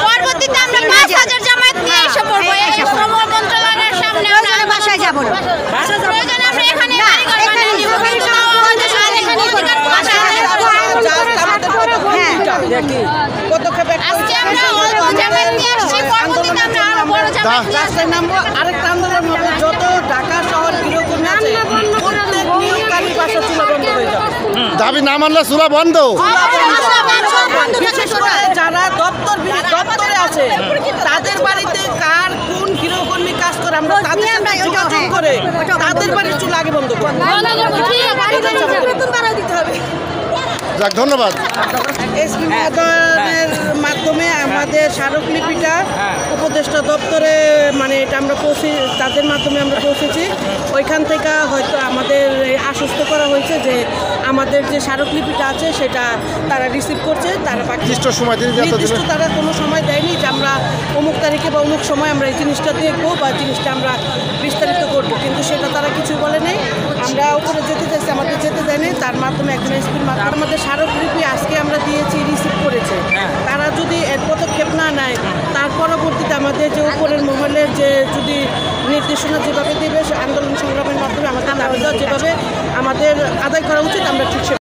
পরবর্তীতে আমরা 5000 জামায়াত নিয়ে এসে পড়বো এই শ্রম মন্ত্রণালয়ের সামনে আমরা বাসায় যাব না প্রয়োজন আমরা এখানে কারিগর বানিয়ে নিব কিন্তু তাও আমাদের সাথে এখানে অধিকার আজকে আমরা অল্প জামায়াত নিয়ে আসছি পরবর্তীতে আমরা আরো বড় জামায়াত রাস্তায় নামবো আরেকটা আন্দোলন হবে যত ঢাকা শহর গৃহকর্মী আছে প্রত্যেক নিয়োগকারী বাসা চুলা বন্ধ হয়ে যাবে দাবি না মানলে চুলা বন্ধ যারা দপ্তরে আছে তাদের বাড়িতে কার কোন গৃহকর্মী কাজ করে আমরা তাদের সাথে যোগাযোগ করে তাদের বাড়ির চুলা আগে বন্ধ করব যাক ধন্যবাদ এসপি মহোদয়ের মাধ্যমে আমাদের স্মারকলিপিটা উপদেষ্টা দপ্তরে মানে এটা আমরা তাদের মাধ্যমে আমরা পৌঁছেছি ওইখান থেকে হয়তো আমাদের আশ্বস্ত করা হয়েছে যে আমাদের যে স্মারকলিপিটা আছে সেটা তারা রিসিভ করছে তারা নির্দিষ্ট সময় নির্দিষ্ট তারা কোনো সময় দেয়নি যে আমরা অমুক তারিখে বা অমুক সময় আমরা এই জিনিসটা দেখবো বা জিনিসটা আমরা বিস্তারিত করবো কিন্তু সেটা তারা কিছু বলে নেই আমরা উপরে যেতে চাইছি আমাদের যেতে দেয়নি তার মাধ্যমে একজন এসপির মাধ্যমে আমাদের স্মারকলিপি আজকে আমরা দিয়েছি রিসিভ করেছে তারা যদি এর পদক্ষেপ না নেয় তার পরবর্তীতে আমাদের যে উপরের মহলের যে যদি নির্দেশনা যেভাবে দেবে আন্দোলন সংগ্রামের মাধ্যমে আমাদের যেভাবে আমাদের আদায় করা উচিত আমরা ঠিক